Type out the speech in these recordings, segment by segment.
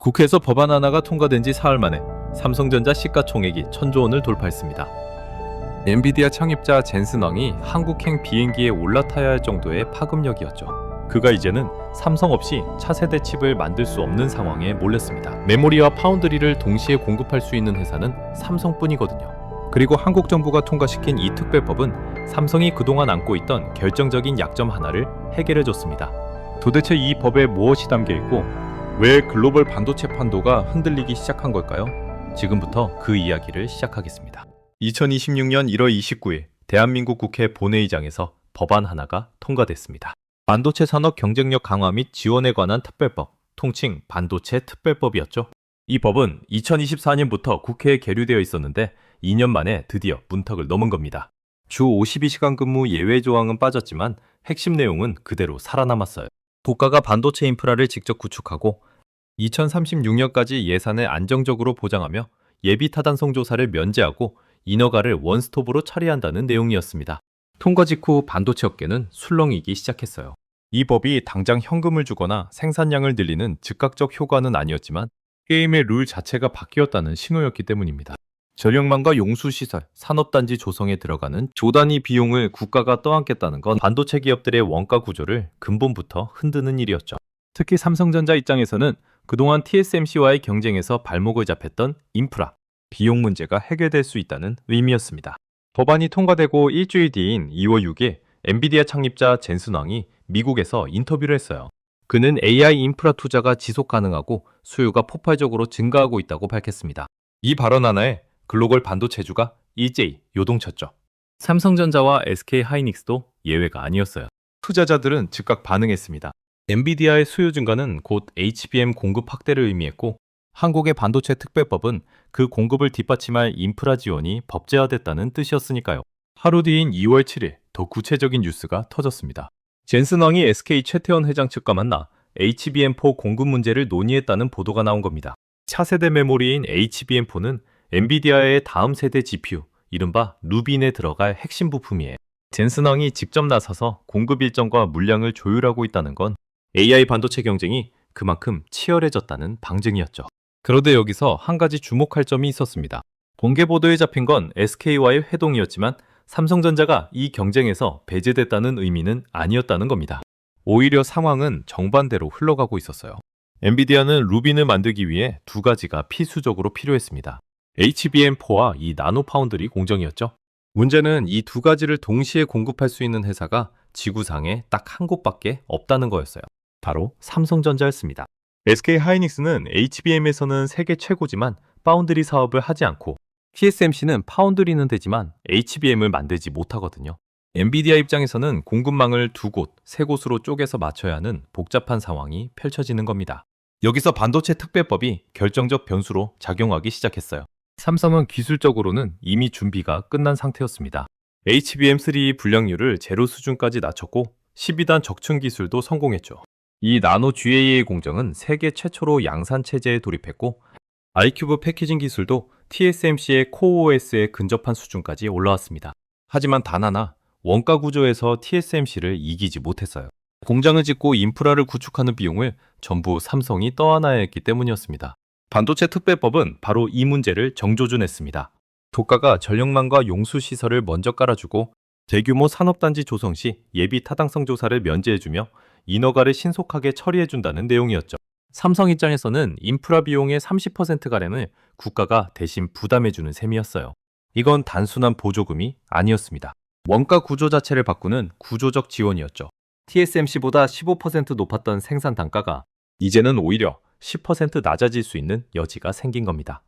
국회에서 법안 하나가 통과된 지 사흘 만에 삼성전자 시가총액이 1,000조 원을 돌파했습니다. 엔비디아 창립자 젠슨 엉이 한국행 비행기에 올라타야 할 정도의 파급력이었죠. 그가 이제는 삼성 없이 차세대 칩을 만들 수 없는 상황에 몰렸습니다. 메모리와 파운드리를 동시에 공급할 수 있는 회사는 삼성뿐이거든요. 그리고 한국 정부가 통과시킨 이 특별법은 삼성이 그동안 안고 있던 결정적인 약점 하나를 해결해줬습니다. 도대체 이 법에 무엇이 담겨있고 왜 글로벌 반도체 판도가 흔들리기 시작한 걸까요? 지금부터 그 이야기를 시작하겠습니다. 2026년 1월 29일 대한민국 국회 본회의장에서 법안 하나가 통과됐습니다. 반도체 산업 경쟁력 강화 및 지원에 관한 특별법, 통칭 반도체 특별법이었죠. 이 법은 2024년부터 국회에 계류되어 있었는데 2년 만에 드디어 문턱을 넘은 겁니다. 주 52시간 근무 예외 조항은 빠졌지만 핵심 내용은 그대로 살아남았어요. 국가가 반도체 인프라를 직접 구축하고 2036년까지 예산을 안정적으로 보장하며 예비 타당성 조사를 면제하고 인허가를 원스톱으로 처리한다는 내용이었습니다. 통과 직후 반도체 업계는 술렁이기 시작했어요. 이 법이 당장 현금을 주거나 생산량을 늘리는 즉각적 효과는 아니었지만 게임의 룰 자체가 바뀌었다는 신호였기 때문입니다. 전력망과 용수시설, 산업단지 조성에 들어가는 조 단위 비용을 국가가 떠안겠다는 건 반도체 기업들의 원가 구조를 근본부터 흔드는 일이었죠. 특히 삼성전자 입장에서는 그동안 TSMC와의 경쟁에서 발목을 잡혔던 인프라, 비용 문제가 해결될 수 있다는 의미였습니다. 법안이 통과되고 일주일 뒤인 2월 6일 엔비디아 창립자 젠슨 엉이 미국에서 인터뷰를 했어요. 그는 AI 인프라 투자가 지속 가능하고 수요가 폭발적으로 증가하고 있다고 밝혔습니다. 이 발언 하나에 글로벌 반도체주가 일제히 요동쳤죠. 삼성전자와 SK 하이닉스도 예외가 아니었어요. 투자자들은 즉각 반응했습니다. 엔비디아의 수요 증가는 곧 HBM 공급 확대를 의미했고 한국의 반도체 특별법은 그 공급을 뒷받침할 인프라 지원이 법제화됐다는 뜻이었으니까요. 하루 뒤인 2월 7일 더 구체적인 뉴스가 터졌습니다. 젠슨 엉이 SK 최태원 회장 측과 만나 HBM4 공급 문제를 논의했다는 보도가 나온 겁니다. 차세대 메모리인 HBM4는 엔비디아의 다음 세대 GPU, 이른바 루빈에 들어갈 핵심 부품이에요. 젠슨 엉이 직접 나서서 공급 일정과 물량을 조율하고 있다는 건 AI 반도체 경쟁이 그만큼 치열해졌다는 방증이었죠. 그런데 여기서 한 가지 주목할 점이 있었습니다. 공개 보도에 잡힌 건 SK와의 회동이었지만 삼성전자가 이 경쟁에서 배제됐다는 의미는 아니었다는 겁니다. 오히려 상황은 정반대로 흘러가고 있었어요. 엔비디아는 루빈을 만들기 위해 두 가지가 필수적으로 필요했습니다. HBM4와 이 나노 파운드리 공정이었죠. 문제는 이 두 가지를 동시에 공급할 수 있는 회사가 지구상에 딱 한 곳밖에 없다는 거였어요. 바로 삼성전자였습니다. SK 하이닉스는 HBM에서는 세계 최고지만 파운드리 사업을 하지 않고 TSMC는 파운드리는 되지만 HBM을 만들지 못하거든요. 엔비디아 입장에서는 공급망을 두 곳, 세 곳으로 쪼개서 맞춰야 하는 복잡한 상황이 펼쳐지는 겁니다. 여기서 반도체 특별법이 결정적 변수로 작용하기 시작했어요. 삼성은 기술적으로는 이미 준비가 끝난 상태였습니다. HBM3 불량률을 제로 수준까지 낮췄고 12단 적층 기술도 성공했죠. 이 나노 GAA 공정은 세계 최초로 양산 체제에 돌입했고 아이큐브 패키징 기술도 TSMC의 코어OS에 근접한 수준까지 올라왔습니다. 하지만 단 하나, 원가 구조에서 TSMC를 이기지 못했어요. 공장을 짓고 인프라를 구축하는 비용을 전부 삼성이 떠안아야 했기 때문이었습니다. 반도체 특별법은 바로 이 문제를 정조준했습니다. 국가가 전력망과 용수 시설을 먼저 깔아주고 대규모 산업단지 조성 시 예비 타당성 조사를 면제해주며 인허가를 신속하게 처리해준다는 내용이었죠. 삼성 입장에서는 인프라 비용의 30%가량을 국가가 대신 부담해주는 셈이었어요. 이건 단순한 보조금이 아니었습니다. 원가 구조 자체를 바꾸는 구조적 지원이었죠. TSMC보다 15% 높았던 생산 단가가 이제는 오히려 10% 낮아질 수 있는 여지가 생긴 겁니다.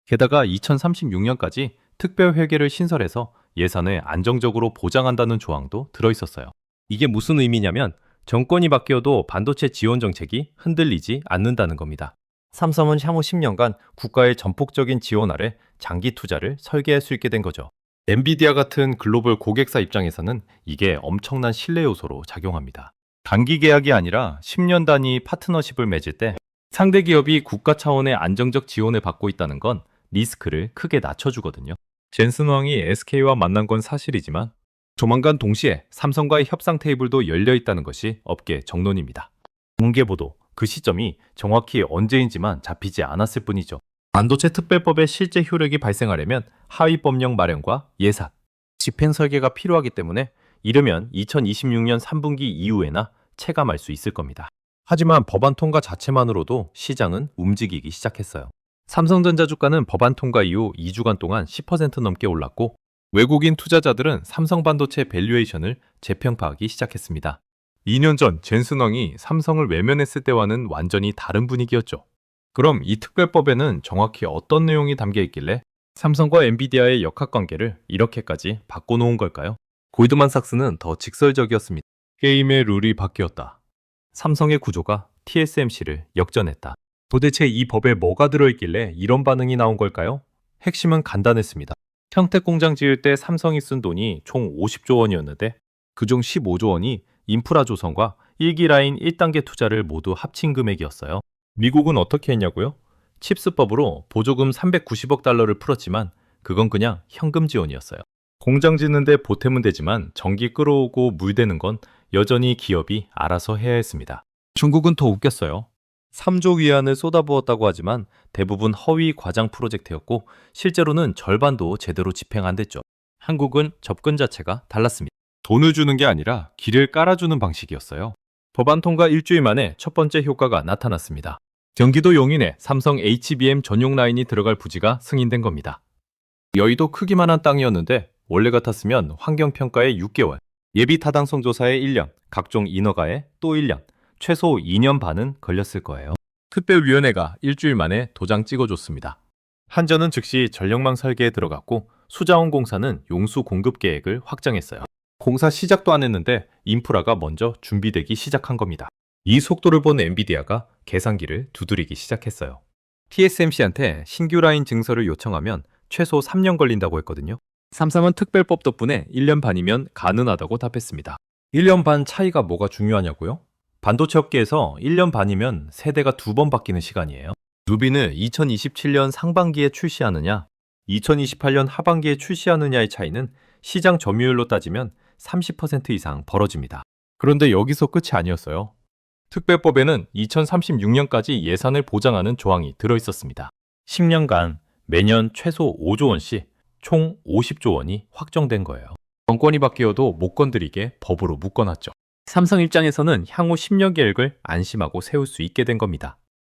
게다가 2036년까지 특별 회계를 신설해서 예산을 안정적으로 보장한다는 조항도 들어있었어요. 이게 무슨 의미냐면 정권이 바뀌어도 반도체 지원 정책이 흔들리지 않는다는 겁니다. 삼성은 향후 10년간 국가의 전폭적인 지원 아래 장기 투자를 설계할 수 있게 된 거죠. 엔비디아 같은 글로벌 고객사 입장에서는 이게 엄청난 신뢰 요소로 작용합니다. 단기 계약이 아니라 10년 단위 파트너십을 맺을 때 상대 기업이 국가 차원의 안정적 지원을 받고 있다는 건 리스크를 크게 낮춰주거든요. 젠슨 엉이 SK와 만난 건 사실이지만 조만간 동시에 삼성과의 협상 테이블도 열려 있다는 것이 업계 정론입니다. 공개보도, 그 시점이 정확히 언제인지만 잡히지 않았을 뿐이죠. 반도체 특별법의 실제 효력이 발생하려면 하위법령 마련과 예산, 집행 설계가 필요하기 때문에 이르면 2026년 3분기 이후에나 체감할 수 있을 겁니다. 하지만 법안 통과 자체만으로도 시장은 움직이기 시작했어요. 삼성전자 주가는 법안 통과 이후 2주간 동안 10% 넘게 올랐고 외국인 투자자들은 삼성 반도체 밸류에이션을 재평가하기 시작했습니다. 2년 전 젠슨왕이 삼성을 외면했을 때와는 완전히 다른 분위기였죠. 그럼 이 특별법에는 정확히 어떤 내용이 담겨 있길래 삼성과 엔비디아의 역학관계를 이렇게까지 바꿔놓은 걸까요? 골드만삭스는 더 직설적이었습니다. 게임의 룰이 바뀌었다. 삼성의 구조가 TSMC를 역전했다. 도대체 이 법에 뭐가 들어있길래 이런 반응이 나온 걸까요? 핵심은 간단했습니다. 평택 공장 지을 때 삼성이 쓴 돈이 총 50조 원이었는데 그중 15조 원이 인프라 조성과 1기 라인 1단계 투자를 모두 합친 금액이었어요. 미국은 어떻게 했냐고요? 칩스법으로 보조금 390억 달러를 풀었지만 그건 그냥 현금 지원이었어요. 공장 짓는데 보태면 되지만 전기 끌어오고 물 대는 건 여전히 기업이 알아서 해야 했습니다. 중국은 더 웃겼어요. 3조 위안을 쏟아부었다고 하지만 대부분 허위 과장 프로젝트였고 실제로는 절반도 제대로 집행 안 됐죠. 한국은 접근 자체가 달랐습니다. 돈을 주는 게 아니라 길을 깔아주는 방식이었어요. 법안 통과 일주일 만에 첫 번째 효과가 나타났습니다. 경기도 용인에 삼성 HBM 전용 라인이 들어갈 부지가 승인된 겁니다. 여의도 크기만 한 땅이었는데 원래 같았으면 환경평가에 6개월, 예비 타당성 조사에 1년, 각종 인허가에 또 1년, 최소 2년 반은 걸렸을 거예요. 특별위원회가 일주일 만에 도장 찍어줬습니다. 한전은 즉시 전력망 설계에 들어갔고 수자원공사는 용수 공급 계획을 확정했어요. 공사 시작도 안 했는데 인프라가 먼저 준비되기 시작한 겁니다. 이 속도를 본 엔비디아가 계산기를 두드리기 시작했어요. TSMC한테 신규 라인 증설을 요청하면 최소 3년 걸린다고 했거든요. 삼성은 특별법 덕분에 1년 반이면 가능하다고 답했습니다. 1년 반 차이가 뭐가 중요하냐고요? 반도체 업계에서 1년 반이면 세대가 2번 바뀌는 시간이에요. 루빈을 2027년 상반기에 출시하느냐, 2028년 하반기에 출시하느냐의 차이는 시장 점유율로 따지면 30% 이상 벌어집니다. 그런데 여기서 끝이 아니었어요. 특별법에는 2036년까지 예산을 보장하는 조항이 들어있었습니다. 10년간 매년 최소 5조 원씩 총 50조 원이 확정된 거예요. 정권이 바뀌어도 못 건드리게 법으로 묶어놨죠. 삼성 입장에서는 향후 10년 계획을 안심하고 세울 수 있게 된 겁니다.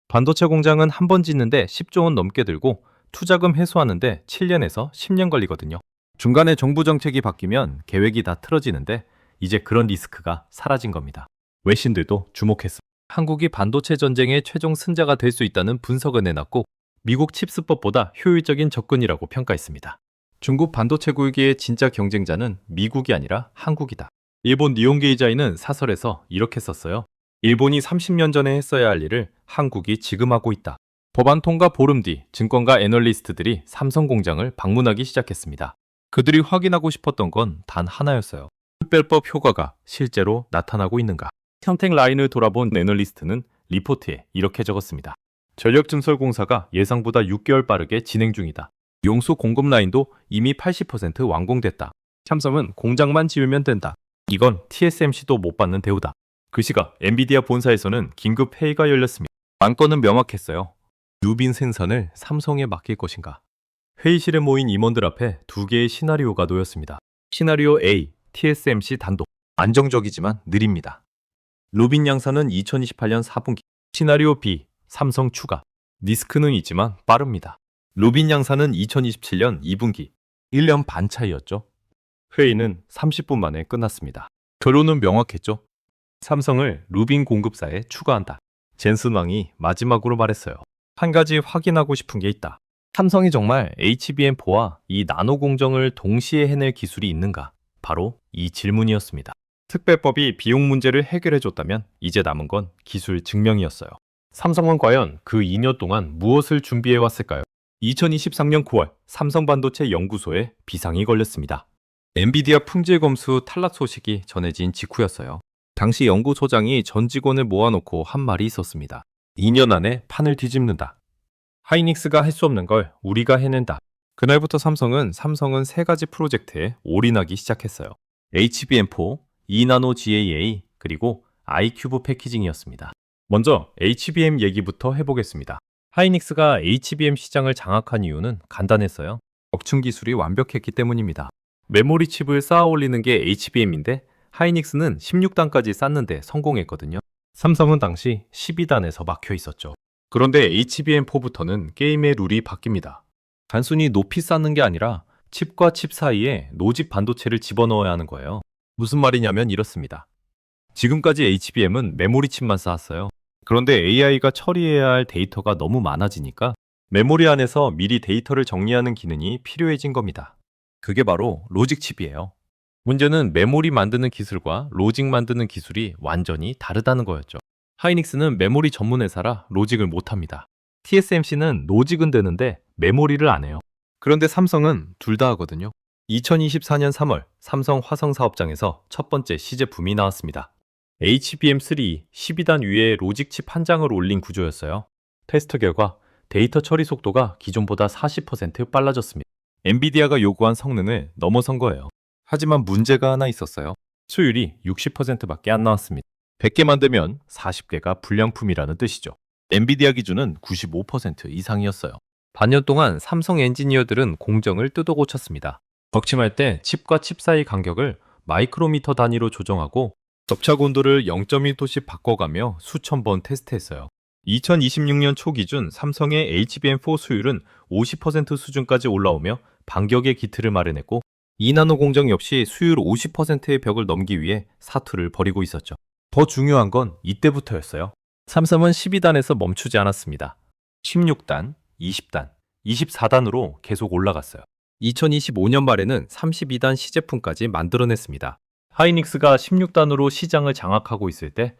반도체 공장은 한 번 짓는데 10조 원 넘게 들고 투자금 회수하는데 7년에서 10년 걸리거든요. 중간에 정부 정책이 바뀌면 계획이 다 틀어지는데 이제 그런 리스크가 사라진 겁니다. 외신들도 주목했습니다. 한국이 반도체 전쟁의 최종 승자가 될 수 있다는 분석을 내놨고 미국 칩스법보다 효율적인 접근이라고 평가했습니다. 중국 반도체 굴기의 진짜 경쟁자는 미국이 아니라 한국이다. 일본 니혼게이자이는 사설에서 이렇게 썼어요. 일본이 30년 전에 했어야 할 일을 한국이 지금 하고 있다. 법안 통과 보름 뒤 증권가 애널리스트들이 삼성 공장을 방문하기 시작했습니다. 그들이 확인하고 싶었던 건 단 하나였어요. 특별법 효과가 실제로 나타나고 있는가? 평택 라인을 돌아본 애널리스트는 리포트에 이렇게 적었습니다. 전력 증설 공사가 예상보다 6개월 빠르게 진행 중이다. 용수 공급 라인도 이미 80% 완공됐다. 삼성은 공장만 지으면 된다. 이건 TSMC도 못 받는 대우다. 그 시각 엔비디아 본사에서는 긴급 회의가 열렸습니다. 안건은 명확했어요. 루빈 생산을 삼성에 맡길 것인가? 회의실에 모인 임원들 앞에 두 개의 시나리오가 놓였습니다. 시나리오 A, TSMC 단독. 안정적이지만 느립니다. 루빈 양산은 2028년 4분기. 시나리오 B, 삼성 추가. 리스크는 있지만 빠릅니다. 루빈 양산은 2027년 2분기. 1년 반 차이였죠. 회의는 30분 만에 끝났습니다. 결론은 명확했죠. 삼성을 루빈 공급사에 추가한다. 젠슨 왕이 마지막으로 말했어요. 한 가지 확인하고 싶은 게 있다. 삼성이 정말 HBM4와 이 나노 공정을 동시에 해낼 기술이 있는가? 바로 이 질문이었습니다. 특별법이 비용 문제를 해결해줬다면 이제 남은 건 기술 증명이었어요. 삼성은 과연 그 2년 동안 무엇을 준비해왔을까요? 2023년 9월 삼성반도체 연구소에 비상이 걸렸습니다. 엔비디아 품질 검수 탈락 소식이 전해진 직후였어요. 당시 연구소장이 전 직원을 모아놓고 한 말이 있었습니다. 2년 안에 판을 뒤집는다. 하이닉스가 할 수 없는 걸 우리가 해낸다. 그날부터 삼성은 세 가지 프로젝트에 올인하기 시작했어요. HBM4, 2나노 GAA, 그리고 아이큐브 패키징이었습니다. 먼저 HBM 얘기부터 해보겠습니다. 하이닉스가 HBM 시장을 장악한 이유는 간단했어요. 격층 기술이 완벽했기 때문입니다. 메모리 칩을 쌓아 올리는 게 HBM인데 하이닉스는 16단까지 쌓는데 성공했거든요. 삼성은 당시 12단에서 막혀 있었죠. 그런데 HBM4부터는 게임의 룰이 바뀝니다. 단순히 높이 쌓는 게 아니라 칩과 칩 사이에 노집 반도체를 집어넣어야 하는 거예요. 무슨 말이냐면 이렇습니다. 지금까지 HBM은 메모리 칩만 쌓았어요. 그런데 AI가 처리해야 할 데이터가 너무 많아지니까 메모리 안에서 미리 데이터를 정리하는 기능이 필요해진 겁니다. 그게 바로 로직 칩이에요. 문제는 메모리 만드는 기술과 로직 만드는 기술이 완전히 다르다는 거였죠. 하이닉스는 메모리 전문 회사라 로직을 못합니다. TSMC는 로직은 되는데 메모리를 안 해요. 그런데 삼성은 둘 다 하거든요. 2024년 3월 삼성 화성 사업장에서 첫 번째 시제품이 나왔습니다. HBM3 12단 위에 로직 칩 한 장을 올린 구조였어요. 테스트 결과 데이터 처리 속도가 기존보다 40% 빨라졌습니다. 엔비디아가 요구한 성능을 넘어선 거예요. 하지만 문제가 하나 있었어요. 수율이 60%밖에 안 나왔습니다. 100개 만들면 40개가 불량품이라는 뜻이죠. 엔비디아 기준은 95% 이상이었어요. 반년 동안 삼성 엔지니어들은 공정을 뜯어 고쳤습니다. 덕침할 때 칩과 칩 사이 간격을 마이크로미터 단위로 조정하고 접착 온도를 0.1도씩 바꿔가며 수천 번 테스트했어요. 2026년 초 기준 삼성의 HBM4 수율은 50% 수준까지 올라오며 반격의 기틀을 마련했고 이나노 공정 역시 수율 50%의 벽을 넘기 위해 사투를 벌이고 있었죠. 더 중요한 건 이때부터였어요. 삼성은 12단에서 멈추지 않았습니다. 16단, 20단, 24단으로 계속 올라갔어요. 2025년 말에는 32단 시제품까지 만들어냈습니다. 하이닉스가 16단으로 시장을 장악하고 있을 때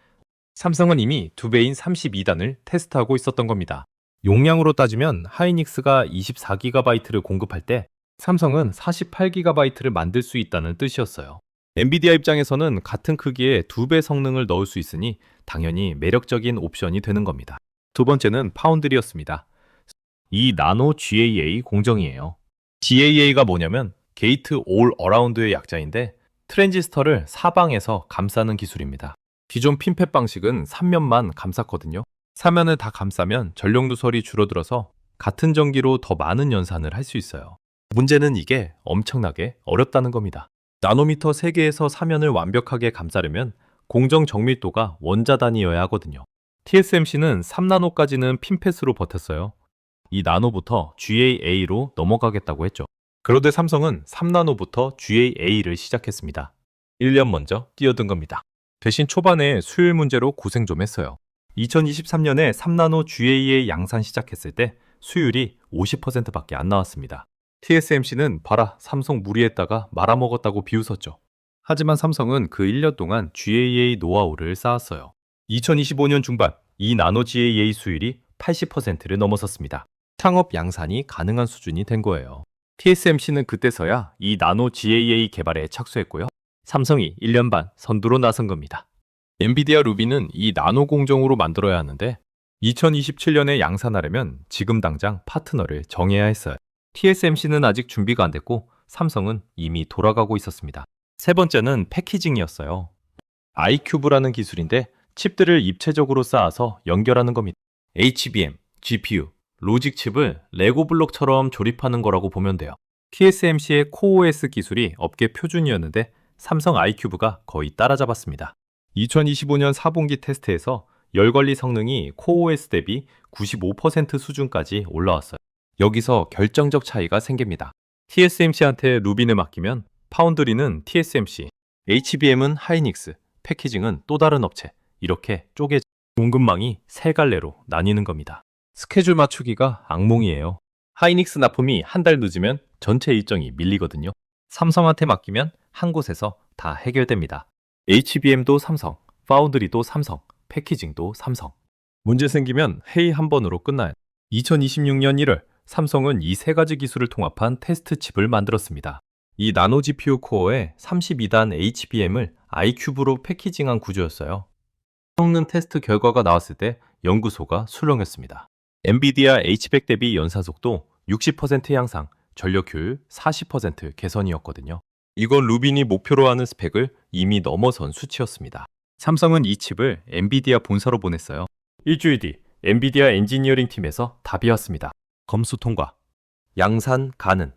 삼성은 이미 2배인 32단을 테스트하고 있었던 겁니다. 용량으로 따지면 하이닉스가 24GB를 공급할 때 삼성은 48GB를 만들 수 있다는 뜻이었어요. 엔비디아 입장에서는 같은 크기의 2배 성능을 넣을 수 있으니 당연히 매력적인 옵션이 되는 겁니다. 두 번째는 파운드리였습니다. 이 나노 GAA 공정이에요. GAA가 뭐냐면 게이트 올 어라운드의 약자인데 트랜지스터를 사방에서 감싸는 기술입니다. 기존 핀팻 방식은 3면만 감쌌거든요. 사면을 다 감싸면 전력 누설이 줄어들어서 같은 전기로 더 많은 연산을 할 수 있어요. 문제는 이게 엄청나게 어렵다는 겁니다. 나노미터 3개에서 사면을 완벽하게 감싸려면 공정 정밀도가 원자 단위여야 하거든요. TSMC는 3나노까지는 핀팻으로 버텼어요. 이 나노부터 GAA로 넘어가겠다고 했죠. 그런데 삼성은 3나노부터 GAA를 시작했습니다. 1년 먼저 뛰어든 겁니다. 대신 초반에 수율 문제로 고생 좀 했어요. 2023년에 3나노 GAA 양산 시작했을 때 수율이 50%밖에 안 나왔습니다. TSMC는 봐라 삼성 무리했다가 말아먹었다고 비웃었죠. 하지만 삼성은 그 1년 동안 GAA 노하우를 쌓았어요. 2025년 중반 이 나노 GAA 수율이 80%를 넘어섰습니다. 창업 양산이 가능한 수준이 된 거예요. TSMC는 그때서야 이 나노 GAA 개발에 착수했고요. 삼성이 1년 반 선두로 나선 겁니다. 엔비디아 루비는 이 나노 공정으로 만들어야 하는데 2027년에 양산하려면 지금 당장 파트너를 정해야 했어요. TSMC는 아직 준비가 안 됐고 삼성은 이미 돌아가고 있었습니다. 세 번째는 패키징이었어요. 아이큐브라는 기술인데 칩들을 입체적으로 쌓아서 연결하는 겁니다. HBM, GPU, 로직 칩을 레고 블록처럼 조립하는 거라고 보면 돼요. TSMC의 CoreOS 기술이 업계 표준이었는데 삼성 아이큐브가 거의 따라잡았습니다. 2025년 4분기 테스트에서 열관리 성능이 CoreOS 대비 95% 수준까지 올라왔어요. 여기서 결정적 차이가 생깁니다. TSMC한테 루빈을 맡기면 파운드리는 TSMC, HBM은 하이닉스, 패키징은 또 다른 업체, 이렇게 쪼개져 공급망이 세 갈래로 나뉘는 겁니다. 스케줄 맞추기가 악몽이에요. 하이닉스 납품이 한 달 늦으면 전체 일정이 밀리거든요. 삼성한테 맡기면 한 곳에서 다 해결됩니다. HBM도 삼성, 파운드리도 삼성, 패키징도 삼성. 문제 생기면 회의 한 번으로 끝나요. 2026년 1월 삼성은 이 세 가지 기술을 통합한 테스트 칩을 만들었습니다. 이 나노 GPU 코어에 32단 HBM을 아이큐브로 패키징한 구조였어요. 성능 테스트 결과가 나왔을 때 연구소가 술렁였습니다. 엔비디아 H100 대비 연산속도 60% 향상, 전력 효율 40% 개선이었거든요. 이건 루빈이 목표로 하는 스펙을 이미 넘어선 수치였습니다. 삼성은 이 칩을 엔비디아 본사로 보냈어요. 일주일 뒤 엔비디아 엔지니어링 팀에서 답이 왔습니다. 검수 통과. 양산 가능.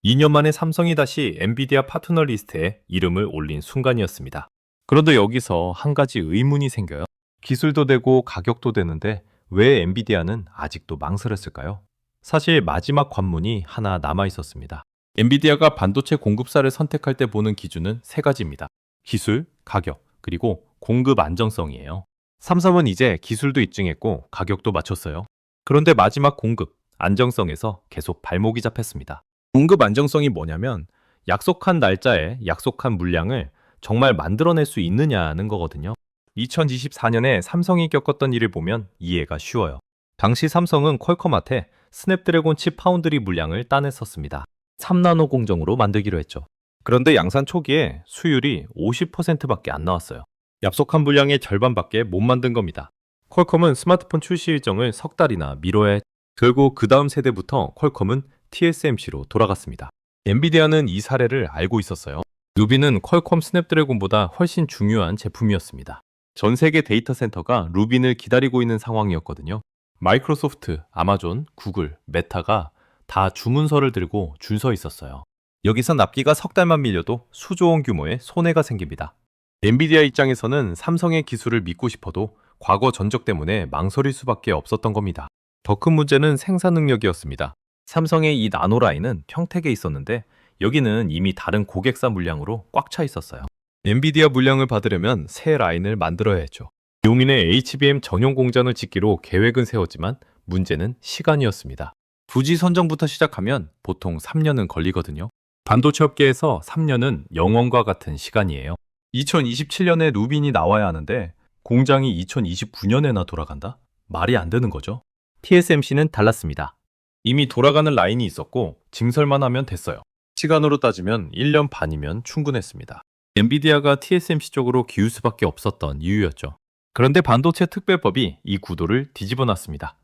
2년 만에 삼성이 다시 엔비디아 파트너 리스트에 이름을 올린 순간이었습니다. 그런데 여기서 한 가지 의문이 생겨요. 기술도 되고 가격도 되는데 왜 엔비디아는 아직도 망설였을까요? 사실 마지막 관문이 하나 남아 있었습니다. 엔비디아가 반도체 공급사를 선택할 때 보는 기준은 세 가지입니다. 기술, 가격, 그리고 공급 안정성이에요. 삼성은 이제 기술도 입증했고 가격도 맞췄어요. 그런데 마지막 공급 안정성에서 계속 발목이 잡혔습니다. 공급 안정성이 뭐냐면 약속한 날짜에 약속한 물량을 정말 만들어낼 수 있느냐는 거거든요. 2024년에 삼성이 겪었던 일을 보면 이해가 쉬워요. 당시 삼성은 퀄컴한테 스냅드래곤 칩 파운드리 물량을 따냈었습니다. 3나노 공정으로 만들기로 했죠. 그런데 양산 초기에 수율이 50%밖에 안 나왔어요. 약속한 물량의 절반밖에 못 만든 겁니다. 퀄컴은 스마트폰 출시 일정을 석 달이나 미뤄야 했죠. 결국 그 다음 세대부터 퀄컴은 TSMC로 돌아갔습니다. 엔비디아는 이 사례를 알고 있었어요. 루비는 퀄컴 스냅드래곤보다 훨씬 중요한 제품이었습니다. 전 세계 데이터 센터가 루빈을 기다리고 있는 상황이었거든요. 마이크로소프트, 아마존, 구글, 메타가 다 주문서를 들고 줄 서 있었어요. 여기서 납기가 석 달만 밀려도 수조 원 규모의 손해가 생깁니다. 엔비디아 입장에서는 삼성의 기술을 믿고 싶어도 과거 전적 때문에 망설일 수밖에 없었던 겁니다. 더 큰 문제는 생산 능력이었습니다. 삼성의 이 나노 라인은 평택에 있었는데 여기는 이미 다른 고객사 물량으로 꽉 차 있었어요. 엔비디아 물량을 받으려면 새 라인을 만들어야 했죠. 용인에 HBM 전용 공장을 짓기로 계획은 세웠지만 문제는 시간이었습니다. 부지 선정부터 시작하면 보통 3년은 걸리거든요. 반도체 업계에서 3년은 영원과 같은 시간이에요. 2027년에 루빈이 나와야 하는데 공장이 2029년에나 돌아간다? 말이 안 되는 거죠. TSMC는 달랐습니다. 이미 돌아가는 라인이 있었고 증설만 하면 됐어요. 시간으로 따지면 1년 반이면 충분했습니다. 엔비디아가 TSMC 쪽으로 기울 수밖에 없었던 이유였죠. 그런데 반도체 특별법이 이 구도를 뒤집어 놨습니다.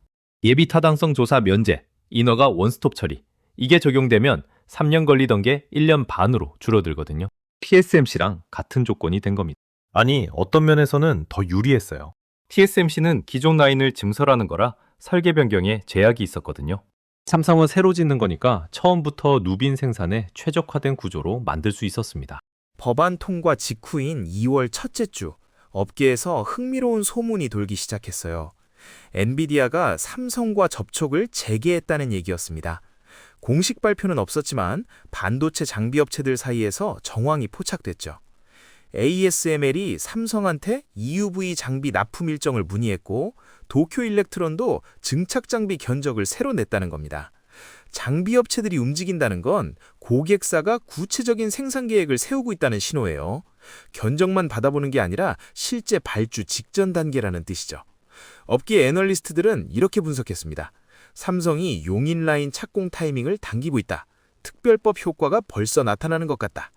예비 타당성 조사 면제, 인허가 원스톱 처리. 이게 적용되면 3년 걸리던 게 1년 반으로 줄어들거든요. TSMC랑 같은 조건이 된 겁니다. 아니, 어떤 면에서는 더 유리했어요. TSMC는 기존 라인을 증설하는 거라 설계 변경에 제약이 있었거든요. 삼성은 새로 짓는 거니까 처음부터 루빈 생산에 최적화된 구조로 만들 수 있었습니다. 법안 통과 직후인 2월 첫째 주, 업계에서 흥미로운 소문이 돌기 시작했어요. 엔비디아가 삼성과 접촉을 재개했다는 얘기였습니다. 공식 발표는 없었지만 반도체 장비 업체들 사이에서 정황이 포착됐죠. ASML이 삼성한테 EUV 장비 납품 일정을 문의했고 도쿄 일렉트론도 증착 장비 견적을 새로 냈다는 겁니다. 장비 업체들이 움직인다는 건 고객사가 구체적인 생산 계획을 세우고 있다는 신호예요. 견적만 받아보는 게 아니라 실제 발주 직전 단계라는 뜻이죠. 업계 애널리스트들은 이렇게 분석했습니다. 삼성이 용인 라인 착공 타이밍을 당기고 있다. 특별법 효과가 벌써 나타나는 것 같다.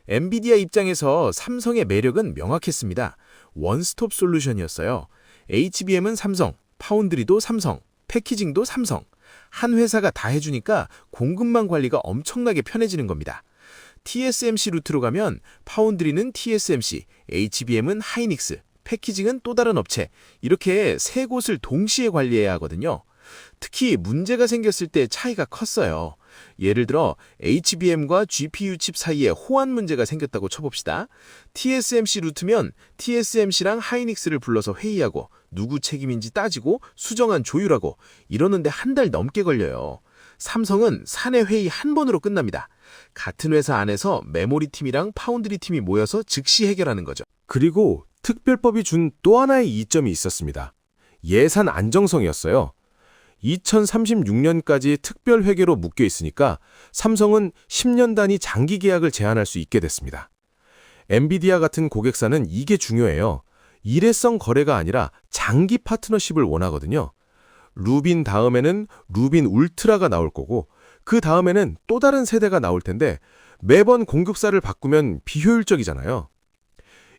엔비디아 입장에서 삼성의 매력은 명확했습니다. 원스톱 솔루션이었어요. HBM은 삼성, 파운드리도 삼성, 패키징도 삼성. 한 회사가 다 해주니까 공급망 관리가 엄청나게 편해지는 겁니다. TSMC 루트로 가면 파운드리는 TSMC, HBM은 하이닉스, 패키징은 또 다른 업체. 이렇게 세 곳을 동시에 관리해야 하거든요. 특히 문제가 생겼을 때 차이가 컸어요. 예를 들어 HBM과 GPU 칩 사이에 호환 문제가 생겼다고 쳐봅시다. TSMC 루트면 TSMC랑 하이닉스를 불러서 회의하고 누구 책임인지 따지고 수정안 조율하고 이러는데 한 달 넘게 걸려요. 삼성은 사내 회의 한 번으로 끝납니다. 같은 회사 안에서 메모리 팀이랑 파운드리 팀이 모여서 즉시 해결하는 거죠. 그리고 특별법이 준 또 하나의 이점이 있었습니다. 예산 안정성이었어요. 2036년까지 특별 회계로 묶여 있으니까 삼성은 10년 단위 장기 계약을 제한할 수 있게 됐습니다. 엔비디아 같은 고객사는 이게 중요해요. 일회성 거래가 아니라 장기 파트너십을 원하거든요. 루빈 다음에는 루빈 울트라가 나올 거고 그 다음에는 또 다른 세대가 나올 텐데 매번 공급사를 바꾸면 비효율적이잖아요.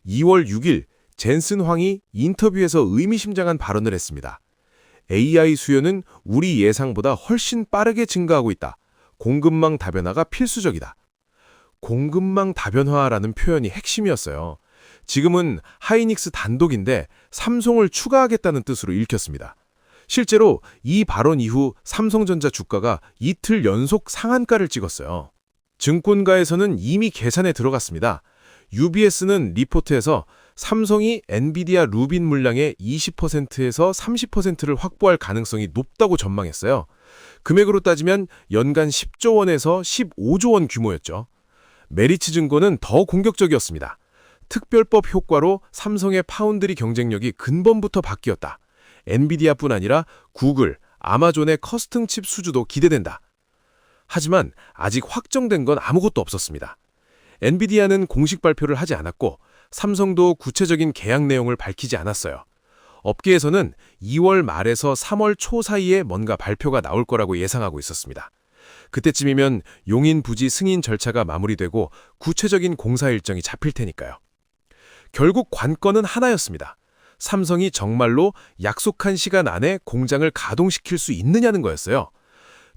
2월 6일 젠슨 황이 인터뷰에서 의미심장한 발언을 했습니다. AI 수요는 우리 예상보다 훨씬 빠르게 증가하고 있다. 공급망 다변화가 필수적이다. 공급망 다변화라는 표현이 핵심이었어요. 지금은 하이닉스 단독인데 삼성을 추가하겠다는 뜻으로 읽혔습니다. 실제로 이 발언 이후 삼성전자 주가가 이틀 연속 상한가를 찍었어요. 증권가에서는 이미 계산에 들어갔습니다. UBS는 리포트에서 삼성이 엔비디아 루빈 물량의 20%에서 30%를 확보할 가능성이 높다고 전망했어요. 금액으로 따지면 연간 10조 원에서 15조 원 규모였죠. 메리츠 증권은 더 공격적이었습니다. 특별법 효과로 삼성의 파운드리 경쟁력이 근본부터 바뀌었다. 엔비디아뿐 아니라 구글, 아마존의 커스텀 칩 수주도 기대된다. 하지만 아직 확정된 건 아무것도 없었습니다. 엔비디아는 공식 발표를 하지 않았고 삼성도 구체적인 계약 내용을 밝히지 않았어요. 업계에서는 2월 말에서 3월 초 사이에 뭔가 발표가 나올 거라고 예상하고 있었습니다. 그때쯤이면 용인 부지 승인 절차가 마무리되고 구체적인 공사 일정이 잡힐 테니까요. 결국 관건은 하나였습니다. 삼성이 정말로 약속한 시간 안에 공장을 가동시킬 수 있느냐는 거였어요.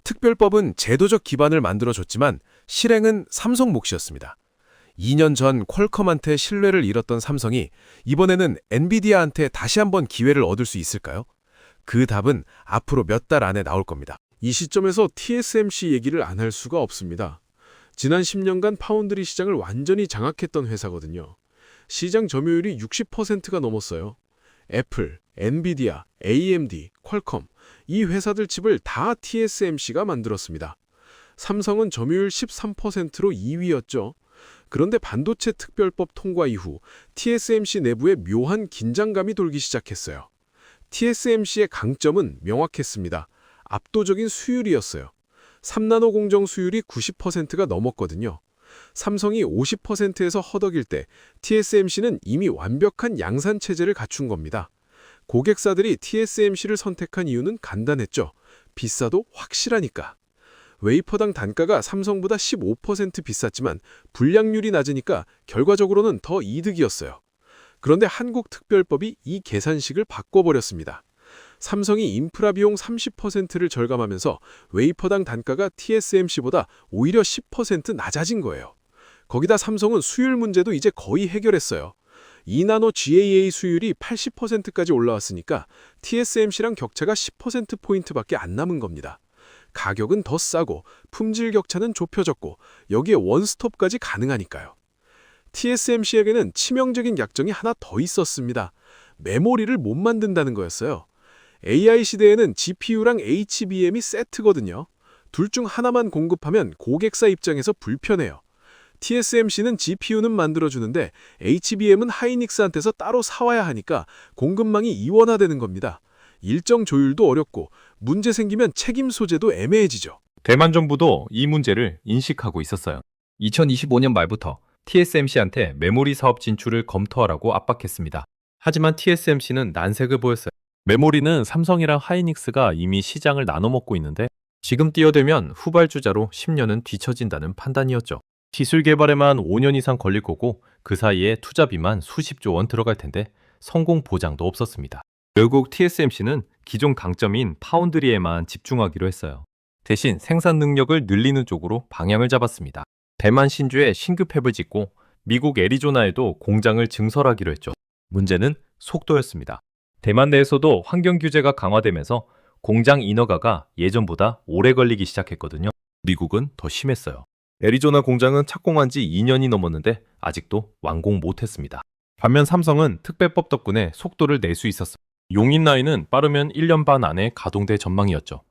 특별법은 제도적 기반을 만들어줬지만 실행은 삼성 몫이었습니다. 2년 전 퀄컴한테 신뢰를 잃었던 삼성이 이번에는 엔비디아한테 다시 한번 기회를 얻을 수 있을까요? 그 답은 앞으로 몇 달 안에 나올 겁니다. 이 시점에서 TSMC 얘기를 안 할 수가 없습니다. 지난 10년간 파운드리 시장을 완전히 장악했던 회사거든요. 시장 점유율이 60%가 넘었어요. 애플, 엔비디아, AMD, 퀄컴 이 회사들 칩을 다 TSMC가 만들었습니다. 삼성은 점유율 13%로 2위였죠. 그런데 반도체 특별법 통과 이후 TSMC 내부에 묘한 긴장감이 돌기 시작했어요. TSMC의 강점은 명확했습니다. 압도적인 수율이었어요. 3나노 공정 수율이 90%가 넘었거든요. 삼성이 50%에서 허덕일 때 TSMC는 이미 완벽한 양산 체제를 갖춘 겁니다. 고객사들이 TSMC를 선택한 이유는 간단했죠. 비싸도 확실하니까. 웨이퍼당 단가가 삼성보다 15% 비쌌지만 불량률이 낮으니까 결과적으로는 더 이득이었어요. 그런데 한국특별법이 이 계산식을 바꿔버렸습니다. 삼성이 인프라 비용 30%를 절감하면서 웨이퍼당 단가가 TSMC보다 오히려 10% 낮아진 거예요. 거기다 삼성은 수율 문제도 이제 거의 해결했어요. 2나노 GAA 수율이 80%까지 올라왔으니까 TSMC랑 격차가 10%포인트밖에 안 남은 겁니다. 가격은 더 싸고 품질 격차는 좁혀졌고 여기에 원스톱까지 가능하니까요. TSMC에게는 치명적인 약점이 하나 더 있었습니다. 메모리를 못 만든다는 거였어요. AI 시대에는 GPU랑 HBM이 세트거든요. 둘 중 하나만 공급하면 고객사 입장에서 불편해요. TSMC는 GPU는 만들어주는데 HBM은 하이닉스한테서 따로 사와야 하니까 공급망이 이원화되는 겁니다. 일정 조율도 어렵고 문제 생기면 책임 소재도 애매해지죠. 대만 정부도 이 문제를 인식하고 있었어요. 2025년 말부터 TSMC한테 메모리 사업 진출을 검토하라고 압박했습니다. 하지만 TSMC는 난색을 보였어요. 메모리는 삼성이랑 하이닉스가 이미 시장을 나눠먹고 있는데 지금 뛰어들면 후발주자로 10년은 뒤처진다는 판단이었죠. 기술 개발에만 5년 이상 걸릴 거고 그 사이에 투자비만 수십조 원 들어갈 텐데 성공 보장도 없었습니다. 결국 TSMC는 기존 강점인 파운드리에만 집중하기로 했어요. 대신 생산 능력을 늘리는 쪽으로 방향을 잡았습니다. 대만 신주에 신규 팹을 짓고 미국 애리조나에도 공장을 증설하기로 했죠. 문제는 속도였습니다. 대만 내에서도 환경 규제가 강화되면서 공장 인허가가 예전보다 오래 걸리기 시작했거든요. 미국은 더 심했어요. 애리조나 공장은 착공한 지 2년이 넘었는데 아직도 완공 못했습니다. 반면 삼성은 특별법 덕분에 속도를 낼 수 있었어요. 용인라인은 빠르면 1년 반 안에 가동될 전망이었죠.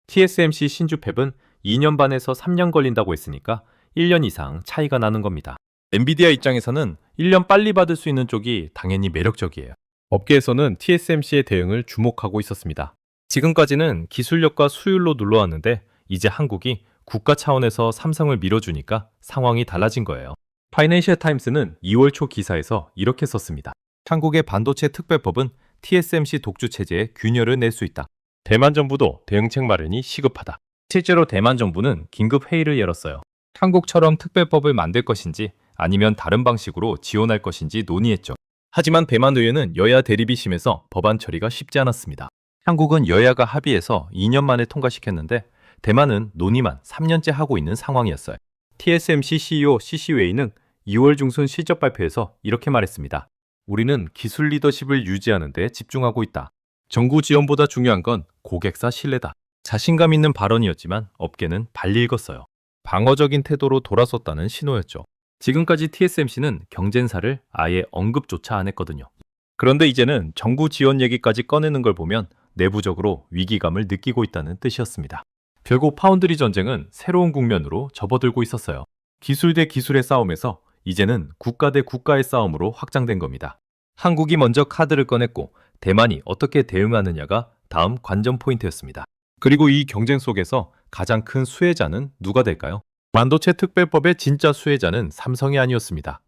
TSMC 신주 팹은 2년 반에서 3년 걸린다고 했으니까 1년 이상 차이가 나는 겁니다. 엔비디아 입장에서는 1년 빨리 받을 수 있는 쪽이 당연히 매력적이에요. 업계에서는 TSMC의 대응을 주목하고 있었습니다. 지금까지는 기술력과 수율로 눌러왔는데 이제 한국이 국가 차원에서 삼성을 밀어주니까 상황이 달라진 거예요. 파이낸셜 타임스는 2월 초 기사에서 이렇게 썼습니다. 한국의 반도체 특별법은 TSMC 독주 체제에 균열을 낼 수 있다. 대만 정부도 대응책 마련이 시급하다. 실제로 대만 정부는 긴급 회의를 열었어요. 한국처럼 특별법을 만들 것인지 아니면 다른 방식으로 지원할 것인지 논의했죠. 하지만 대만 의회는 여야 대립이 심해서 법안 처리가 쉽지 않았습니다. 한국은 여야가 합의해서 2년 만에 통과시켰는데 대만은 논의만 3년째 하고 있는 상황이었어요. TSMC CEO CC웨이는 2월 중순 실적 발표에서 이렇게 말했습니다. 우리는 기술 리더십을 유지하는 데 집중하고 있다. 정부 지원보다 중요한 건 고객사 신뢰다. 자신감 있는 발언이었지만 업계는 발리 읽었어요. 방어적인 태도로 돌아섰다는 신호였죠. 지금까지 TSMC는 경쟁사를 아예 언급조차 안 했거든요. 그런데 이제는 정부 지원 얘기까지 꺼내는 걸 보면 내부적으로 위기감을 느끼고 있다는 뜻이었습니다. 결국 파운드리 전쟁은 새로운 국면으로 접어들고 있었어요. 기술 대 기술의 싸움에서 이제는 국가 대 국가의 싸움으로 확장된 겁니다. 한국이 먼저 카드를 꺼냈고 대만이 어떻게 대응하느냐가 다음 관전 포인트였습니다. 그리고 이 경쟁 속에서 가장 큰 수혜자는 누가 될까요? 반도체 특별법의 진짜 수혜자는 삼성이 아니었습니다.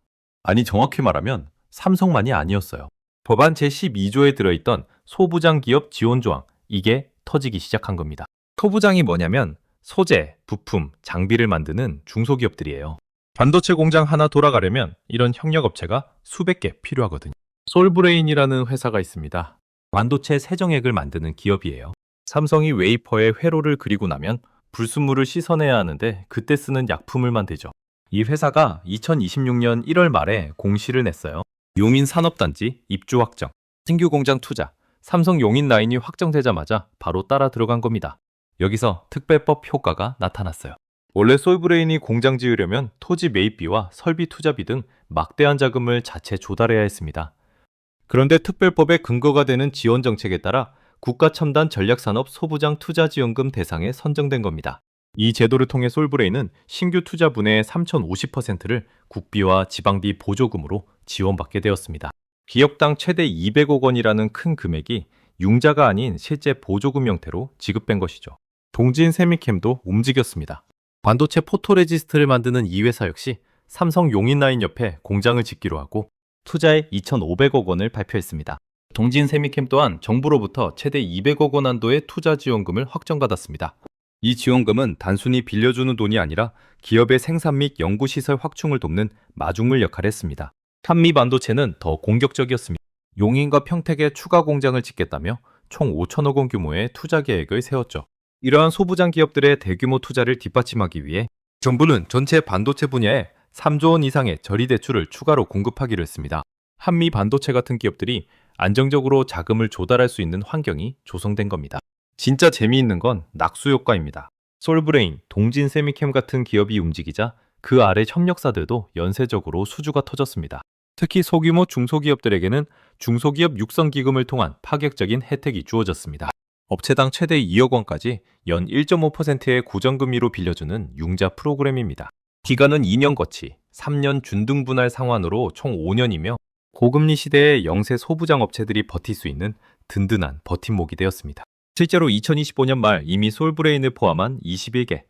아니 정확히 말하면 삼성만이 아니었어요. 법안 제12조에 들어있던 소부장 기업 지원 조항, 이게 터지기 시작한 겁니다. 소부장이 뭐냐면 소재, 부품, 장비를 만드는 중소기업들이에요. 반도체 공장 하나 돌아가려면 이런 협력업체가 수백 개 필요하거든요. 솔브레인이라는 회사가 있습니다. 반도체 세정액을 만드는 기업이에요. 삼성이 웨이퍼에 회로를 그리고 나면 불순물을 씻어내야 하는데 그때 쓰는 약품을 만들죠. 이 회사가 2026년 1월 말에 공시를 냈어요. 용인 산업단지 입주 확정, 신규 공장 투자, 삼성 용인 라인이 확정되자마자 바로 따라 들어간 겁니다. 여기서 특별법 효과가 나타났어요. 원래 솔브레인이 공장 지으려면 토지 매입비와 설비 투자비 등 막대한 자금을 자체 조달해야 했습니다. 그런데 특별법의 근거가 되는 지원 정책에 따라 국가첨단 전략산업 소부장 투자지원금 대상에 선정된 겁니다. 이 제도를 통해 솔브레인은 신규 투자 분야의 3,050%를 국비와 지방비 보조금으로 지원받게 되었습니다. 기업당 최대 200억 원이라는 큰 금액이 융자가 아닌 실제 보조금 형태로 지급된 것이죠. 동진 세미캠도 움직였습니다. 반도체 포토레지스트를 만드는 이 회사 역시 삼성 용인라인 옆에 공장을 짓기로 하고 투자에 2,500억 원을 발표했습니다. 동진 세미캠 또한 정부로부터 최대 200억 원 한도의 투자 지원금을 확정받았습니다. 이 지원금은 단순히 빌려주는 돈이 아니라 기업의 생산 및 연구시설 확충을 돕는 마중물 역할을 했습니다. 한미 반도체는 더 공격적이었습니다. 용인과 평택에 추가 공장을 짓겠다며 총 5천억 원 규모의 투자 계획을 세웠죠. 이러한 소부장 기업들의 대규모 투자를 뒷받침하기 위해 정부는 전체 반도체 분야에 3조 원 이상의 저리 대출을 추가로 공급하기로 했습니다. 한미 반도체 같은 기업들이 안정적으로 자금을 조달할 수 있는 환경이 조성된 겁니다. 진짜 재미있는 건 낙수 효과입니다. 솔브레인, 동진 세미캠 같은 기업이 움직이자 그 아래 협력사들도 연쇄적으로 수주가 터졌습니다. 특히 소규모 중소기업들에게는 중소기업 육성기금을 통한 파격적인 혜택이 주어졌습니다. 업체당 최대 2억 원까지 연 1.5%의 고정금리로 빌려주는 융자 프로그램입니다. 기간은 2년 거치, 3년 준등분할 상환으로 총 5년이며 고금리 시대에 영세 소부장 업체들이 버틸 수 있는 든든한 버팀목이 되었습니다. 실제로 2025년 말 이미 솔브레인을 포함한 21개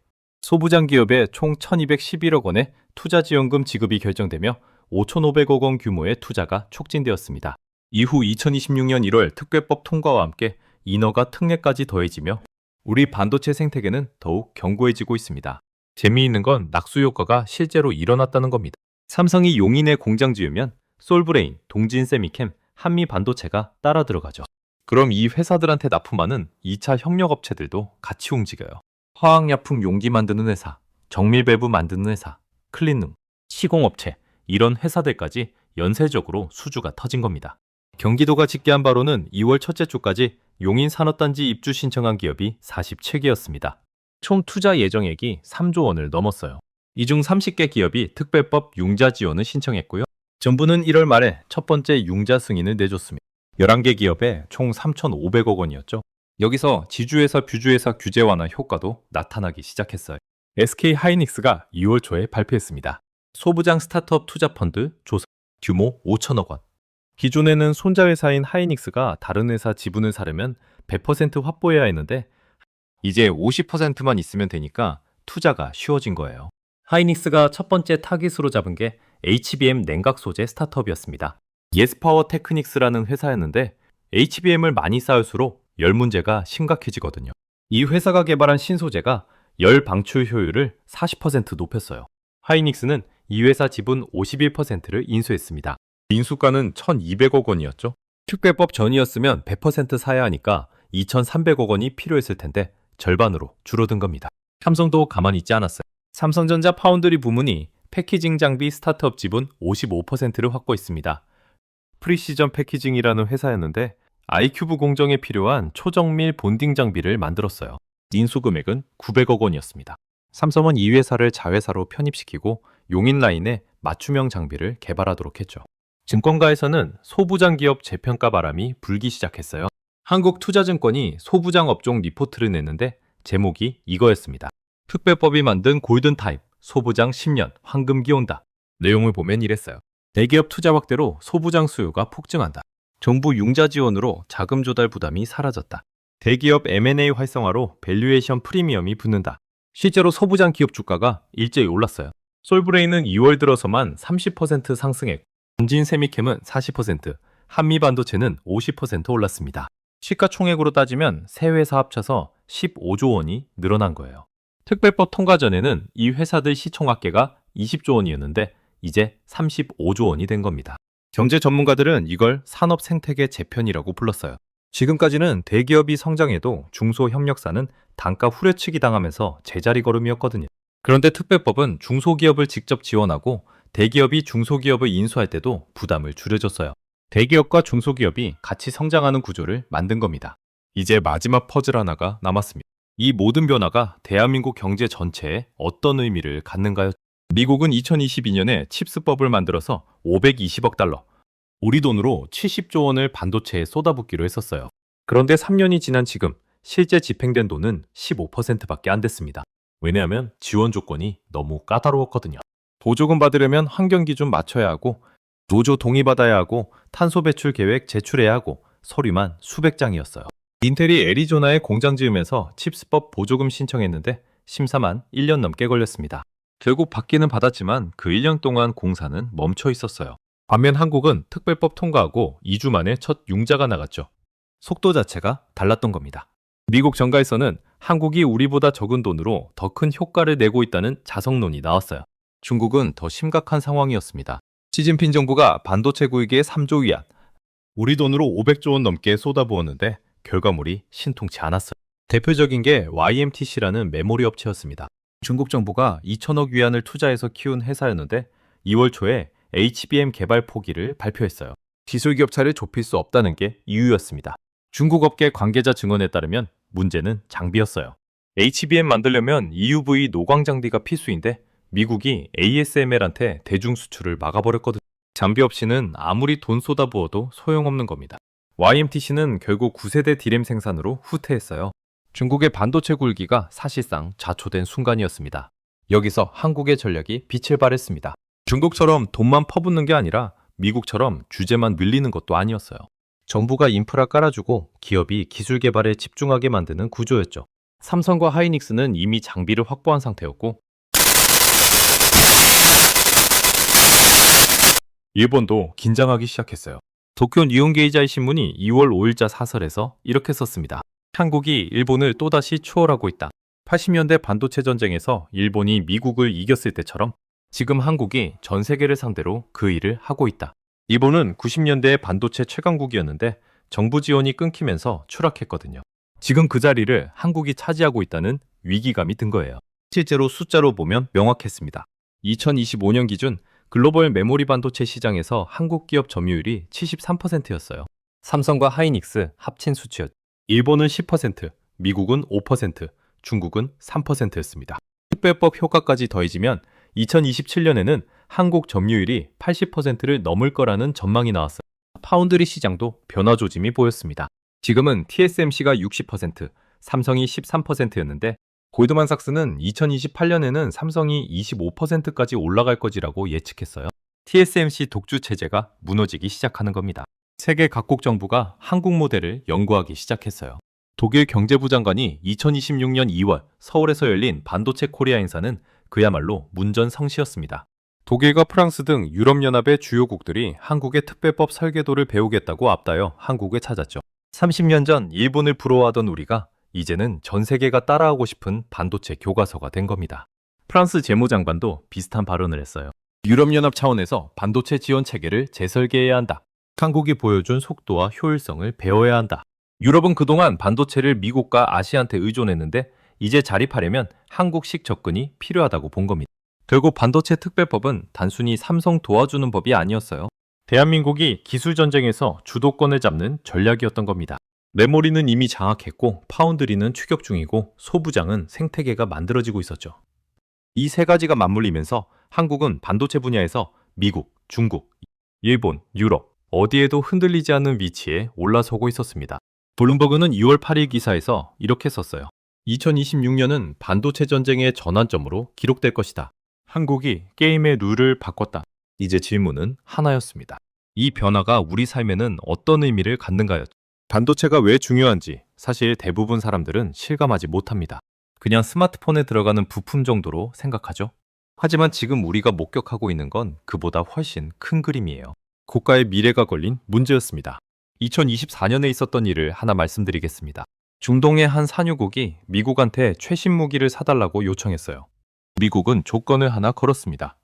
소부장 기업에 총 1,211억 원의 투자 지원금 지급이 결정되며 5,500억 원 규모의 투자가 촉진되었습니다. 이후 2026년 1월 특별법 통과와 함께 인허가 특례까지 더해지며 우리 반도체 생태계는 더욱 견고해지고 있습니다. 재미있는 건 낙수 효과가 실제로 일어났다는 겁니다. 삼성이 용인에 공장 지으면 솔브레인, 동진 세미캠, 한미 반도체가 따라 들어가죠. 그럼 이 회사들한테 납품하는 2차 협력업체들도 같이 움직여요. 화학약품 용기 만드는 회사, 정밀밸브 만드는 회사, 클린룸, 시공업체, 이런 회사들까지 연쇄적으로 수주가 터진 겁니다. 경기도가 집계한 바로는 2월 첫째 주까지 용인 산업단지 입주 신청한 기업이 47개였습니다. 총 투자 예정액이 3조 원을 넘었어요. 이 중 30개 기업이 특별법 융자 지원을 신청했고요. 정부는 1월 말에 첫 번째 융자 승인을 내줬습니다. 11개 기업에 총 3,500억 원이었죠. 여기서 지주회사 뷰주회사 규제 완화 효과도 나타나기 시작했어요. SK 하이닉스가 2월 초에 발표했습니다. 소부장 스타트업 투자 펀드 조성 규모 5천억 원. 기존에는 손자회사인 하이닉스가 다른 회사 지분을 사려면 100% 확보해야 했는데 이제 50%만 있으면 되니까 투자가 쉬워진 거예요. 하이닉스가 첫 번째 타깃으로 잡은 게 HBM 냉각 소재 스타트업이었습니다. 예스파워 테크닉스라는 회사였는데 HBM을 많이 쌓을수록 열 문제가 심각해지거든요. 이 회사가 개발한 신소재가 열 방출 효율을 40% 높였어요. 하이닉스는 이 회사 지분 51%를 인수했습니다. 인수가는 1,200억 원이었죠. 특별법 전이었으면 100% 사야 하니까 2,300억 원이 필요했을 텐데 절반으로 줄어든 겁니다. 삼성도 가만히 있지 않았어요. 삼성전자 파운드리 부문이 패키징 장비 스타트업 지분 55%를 확보했습니다. 프리시전 패키징이라는 회사였는데 아이큐브 공정에 필요한 초정밀 본딩 장비를 만들었어요. 인수금액은 900억 원이었습니다. 삼성은 이 회사를 자회사로 편입시키고 용인 라인에 맞춤형 장비를 개발하도록 했죠. 증권가에서는 소부장 기업 재평가 바람이 불기 시작했어요. 한국투자증권이 소부장 업종 리포트를 냈는데 제목이 이거였습니다. 특별법이 만든 골든타임, 소부장 10년, 황금기 온다. 내용을 보면 이랬어요. 대기업 투자 확대로 소부장 수요가 폭증한다. 정부 융자 지원으로 자금 조달 부담이 사라졌다. 대기업 M&A 활성화로 밸류에이션 프리미엄이 붙는다. 실제로 소부장 기업 주가가 일제히 올랐어요. 솔브레인은 2월 들어서만 30% 상승했고 전진세미캠은 40%, 한미반도체는 50% 올랐습니다. 시가총액으로 따지면 세 회사 합쳐서 15조 원이 늘어난 거예요. 특별법 통과 전에는 이 회사들 시총합계가 20조 원이었는데 이제 35조 원이 된 겁니다. 경제 전문가들은 이걸 산업 생태계 재편이라고 불렀어요. 지금까지는 대기업이 성장해도 중소협력사는 단가 후려치기 당하면서 제자리 걸음이었거든요. 그런데 특별법은 중소기업을 직접 지원하고 대기업이 중소기업을 인수할 때도 부담을 줄여줬어요. 대기업과 중소기업이 같이 성장하는 구조를 만든 겁니다. 이제 마지막 퍼즐 하나가 남았습니다. 이 모든 변화가 대한민국 경제 전체에 어떤 의미를 갖는가요? 미국은 2022년에 칩스법을 만들어서 520억 달러, 우리 돈으로 70조 원을 반도체에 쏟아붓기로 했었어요. 그런데 3년이 지난 지금 실제 집행된 돈은 15%밖에 안 됐습니다. 왜냐하면 지원 조건이 너무 까다로웠거든요. 보조금 받으려면 환경 기준 맞춰야 하고 노조 동의받아야 하고 탄소 배출 계획 제출해야 하고 서류만 수백 장이었어요. 인텔이 애리조나에 공장 지으면서 칩스법 보조금 신청했는데 심사만 1년 넘게 걸렸습니다. 결국 받기는 받았지만 그 1년 동안 공사는 멈춰 있었어요. 반면 한국은 특별법 통과하고 2주 만에 첫 융자가 나갔죠. 속도 자체가 달랐던 겁니다. 미국 정가에서는 한국이 우리보다 적은 돈으로 더 큰 효과를 내고 있다는 자성론이 나왔어요. 중국은 더 심각한 상황이었습니다. 시진핑 정부가 반도체 구입에 3조 위안, 우리 돈으로 500조 원 넘게 쏟아부었는데 결과물이 신통치 않았어요. 대표적인 게 YMTC라는 메모리 업체였습니다. 중국 정부가 2천억 위안을 투자해서 키운 회사였는데 2월 초에 HBM 개발 포기를 발표했어요. 기술 격차를 좁힐 수 없다는 게 이유였습니다. 중국 업계 관계자 증언에 따르면 문제는 장비였어요. HBM 만들려면 EUV 노광 장비가 필수인데 미국이 ASML한테 대중 수출을 막아버렸거든요. 장비 없이는 아무리 돈 쏟아부어도 소용없는 겁니다. YMTC는 결국 9세대 디램 생산으로 후퇴했어요. 중국의 반도체 굴기가 사실상 좌초된 순간이었습니다. 여기서 한국의 전략이 빛을 발했습니다. 중국처럼 돈만 퍼붓는 게 아니라 미국처럼 규제만 늘리는 것도 아니었어요. 정부가 인프라 깔아주고 기업이 기술 개발에 집중하게 만드는 구조였죠. 삼성과 하이닉스는 이미 장비를 확보한 상태였고 일본도 긴장하기 시작했어요. 도쿄 니혼게이자이 신문이 2월 5일자 사설에서 이렇게 썼습니다. 한국이 일본을 또다시 추월하고 있다. 80년대 반도체 전쟁에서 일본이 미국을 이겼을 때처럼 지금 한국이 전 세계를 상대로 그 일을 하고 있다. 일본은 90년대의 반도체 최강국이었는데 정부 지원이 끊기면서 추락했거든요. 지금 그 자리를 한국이 차지하고 있다는 위기감이 든 거예요. 실제로 숫자로 보면 명확했습니다. 2025년 기준 글로벌 메모리 반도체 시장에서 한국 기업 점유율이 73%였어요. 삼성과 하이닉스 합친 수치였죠. 일본은 10%, 미국은 5%, 중국은 3%였습니다. 특별법 효과까지 더해지면 2027년에는 한국 점유율이 80%를 넘을 거라는 전망이 나왔어요. 파운드리 시장도 변화 조짐이 보였습니다. 지금은 TSMC가 60%, 삼성이 13%였는데 골드만삭스는 2028년에는 삼성이 25%까지 올라갈 것이라고 예측했어요. TSMC 독주 체제가 무너지기 시작하는 겁니다. 세계 각국 정부가 한국 모델을 연구하기 시작했어요. 독일 경제부 장관이 2026년 2월 서울에서 열린 반도체 코리아 행사는 그야말로 문전성시였습니다. 독일과 프랑스 등 유럽연합의 주요국들이 한국의 특별법 설계도를 배우겠다고 앞다여 한국에 찾았죠. 30년 전 일본을 부러워하던 우리가 이제는 전 세계가 따라하고 싶은 반도체 교과서가 된 겁니다. 프랑스 재무장관도 비슷한 발언을 했어요. 유럽연합 차원에서 반도체 지원 체계를 재설계해야 한다. 한국이 보여준 속도와 효율성을 배워야 한다. 유럽은 그동안 반도체를 미국과 아시아한테 의존했는데 이제 자립하려면 한국식 접근이 필요하다고 본 겁니다. 결국 반도체 특별법은 단순히 삼성 도와주는 법이 아니었어요. 대한민국이 기술 전쟁에서 주도권을 잡는 전략이었던 겁니다. 메모리는 이미 장악했고 파운드리는 추격 중이고 소부장은 생태계가 만들어지고 있었죠. 이 세 가지가 맞물리면서 한국은 반도체 분야에서 미국, 중국, 일본, 유럽 어디에도 흔들리지 않는 위치에 올라서고 있었습니다. 블룸버그는 2월 8일 기사에서 이렇게 썼어요. 2026년은 반도체 전쟁의 전환점으로 기록될 것이다. 한국이 게임의 룰을 바꿨다. 이제 질문은 하나였습니다. 이 변화가 우리 삶에는 어떤 의미를 갖는가요? 반도체가 왜 중요한지 사실 대부분 사람들은 실감하지 못합니다. 그냥 스마트폰에 들어가는 부품 정도로 생각하죠. 하지만 지금 우리가 목격하고 있는 건 그보다 훨씬 큰 그림이에요. 국가의 미래가 걸린 문제였습니다. 2024년에 있었던 일을 하나 말씀드리겠습니다. 중동의 한 산유국이 미국한테 최신 무기를 사달라고 요청했어요. 미국은 조건을 하나 걸었습니다.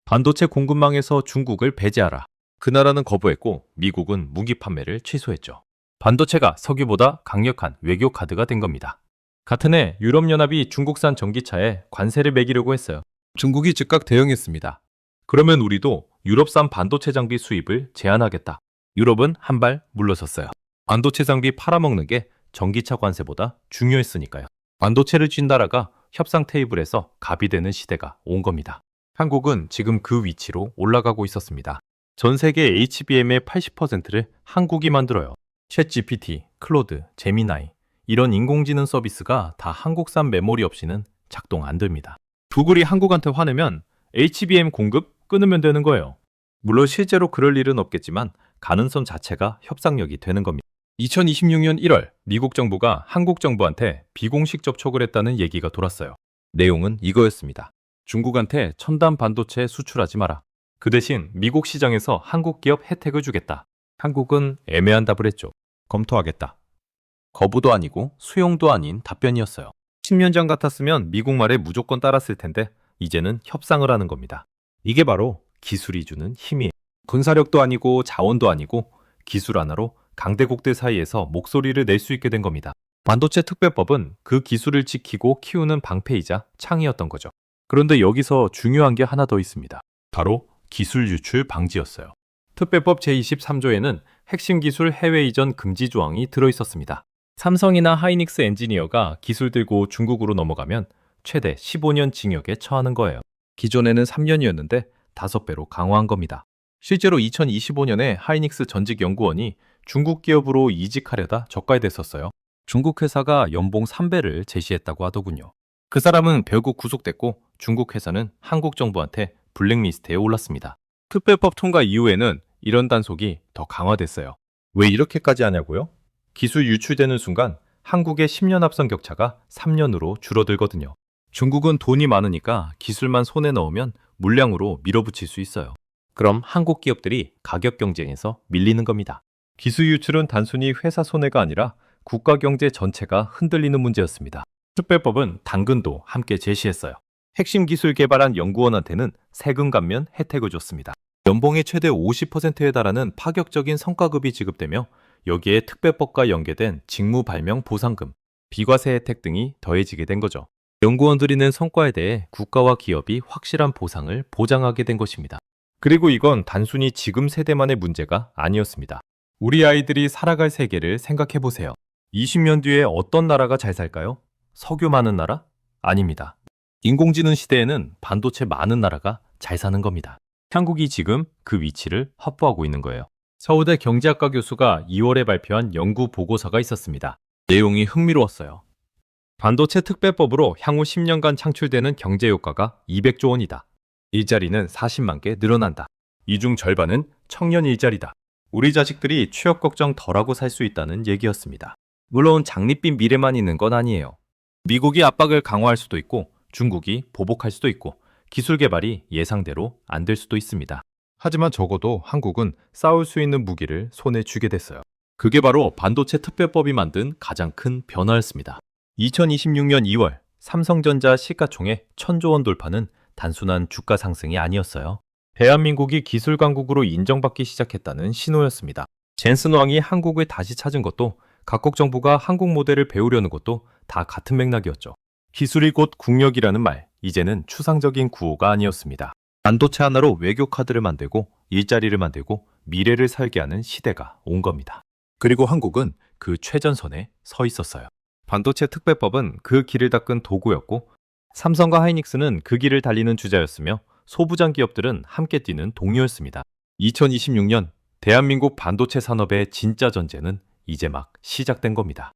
반도체 공급망에서 중국을 배제하라. 그 나라는 거부했고 미국은 무기 판매를 취소했죠. 반도체가 석유보다 강력한 외교 카드가 된 겁니다. 같은 해 유럽연합이 중국산 전기차에 관세를 매기려고 했어요. 중국이 즉각 대응했습니다. 그러면 우리도 유럽산 반도체 장비 수입을 제한하겠다. 유럽은 한 발 물러섰어요. 반도체 장비 팔아먹는 게 전기차 관세보다 중요했으니까요. 반도체를 쥔 나라가 협상 테이블에서 갑이 되는 시대가 온 겁니다. 한국은 지금 그 위치로 올라가고 있었습니다. 전 세계 HBM의 80%를 한국이 만들어요. 챗GPT, 클로드, 제미나이 이런 인공지능 서비스가 다 한국산 메모리 없이는 작동 안 됩니다. 구글이 한국한테 화내면 HBM 공급 끊으면 되는 거예요. 물론 실제로 그럴 일은 없겠지만 가능성 자체가 협상력이 되는 겁니다. 2026년 1월 미국 정부가 한국 정부한테 비공식 접촉을 했다는 얘기가 돌았어요. 내용은 이거였습니다. 중국한테 첨단 반도체 수출하지 마라. 그 대신 미국 시장에서 한국 기업 혜택을 주겠다. 한국은 애매한 답을 했죠. 검토하겠다. 거부도 아니고 수용도 아닌 답변이었어요. 10년 전 같았으면 미국 말에 무조건 따랐을 텐데 이제는 협상을 하는 겁니다. 이게 바로 기술이 주는 힘이에요. 군사력도 아니고 자원도 아니고 기술 하나로 강대국들 사이에서 목소리를 낼 수 있게 된 겁니다. 반도체 특별법은 그 기술을 지키고 키우는 방패이자 창이었던 거죠. 그런데 여기서 중요한 게 하나 더 있습니다. 바로 기술 유출 방지였어요. 특별법 제23조에는 핵심 기술 해외 이전 금지 조항이 들어있었습니다. 삼성이나 하이닉스 엔지니어가 기술 들고 중국으로 넘어가면 최대 15년 징역에 처하는 거예요. 기존에는 3년이었는데 5배로 강화한 겁니다. 실제로 2025년에 하이닉스 전직 연구원이 중국 기업으로 이직하려다 적발됐었어요. 중국 회사가 연봉 3배를 제시했다고 하더군요. 그 사람은 결국 구속됐고 중국 회사는 한국 정부한테 블랙리스트에 올랐습니다. 특별법 통과 이후에는 이런 단속이 더 강화됐어요. 왜 이렇게까지 하냐고요? 기술 유출되는 순간 한국의 10년 앞선 격차가 3년으로 줄어들거든요. 중국은 돈이 많으니까 기술만 손에 넣으면 물량으로 밀어붙일 수 있어요. 그럼 한국 기업들이 가격 경쟁에서 밀리는 겁니다. 기술 유출은 단순히 회사 손해가 아니라 국가 경제 전체가 흔들리는 문제였습니다. 특별법은 당근도 함께 제시했어요. 핵심 기술 개발한 연구원한테는 세금 감면 혜택을 줬습니다. 연봉의 최대 50%에 달하는 파격적인 성과급이 지급되며 여기에 특별법과 연계된 직무 발명 보상금, 비과세 혜택 등이 더해지게 된 거죠. 연구원들이 낸 성과에 대해 국가와 기업이 확실한 보상을 보장하게 된 것입니다. 그리고 이건 단순히 지금 세대만의 문제가 아니었습니다. 우리 아이들이 살아갈 세계를 생각해 보세요. 20년 뒤에 어떤 나라가 잘 살까요? 석유 많은 나라? 아닙니다. 인공지능 시대에는 반도체 많은 나라가 잘 사는 겁니다. 한국이 지금 그 위치를 확보하고 있는 거예요. 서울대 경제학과 교수가 2월에 발표한 연구 보고서가 있었습니다. 내용이 흥미로웠어요. 반도체 특별법으로 향후 10년간 창출되는 경제 효과가 200조 원이다. 일자리는 40만 개 늘어난다. 이 중 절반은 청년 일자리다. 우리 자식들이 취업 걱정 덜하고 살 수 있다는 얘기였습니다. 물론 장밋빛 미래만 있는 건 아니에요. 미국이 압박을 강화할 수도 있고 중국이 보복할 수도 있고 기술 개발이 예상대로 안 될 수도 있습니다. 하지만 적어도 한국은 싸울 수 있는 무기를 손에 쥐게 됐어요. 그게 바로 반도체 특별법이 만든 가장 큰 변화였습니다. 2026년 2월 삼성전자 시가총액 1,000조 원 돌파는 단순한 주가 상승이 아니었어요. 대한민국이 기술 강국으로 인정받기 시작했다는 신호였습니다. 젠슨 왕이 한국을 다시 찾은 것도 각국 정부가 한국 모델을 배우려는 것도 다 같은 맥락이었죠. 기술이 곧 국력이라는 말 이제는 추상적인 구호가 아니었습니다. 반도체 하나로 외교 카드를 만들고 일자리를 만들고 미래를 살게 하는 시대가 온 겁니다. 그리고 한국은 그 최전선에 서 있었어요. 반도체 특배법은 그 길을 닦은 도구였고 삼성과 하이닉스는 그 길을 달리는 주자였으며 소부장 기업들은 함께 뛰는 동료였습니다. 2026년 대한민국 반도체 산업의 진짜 전쟁은 이제 막 시작된 겁니다.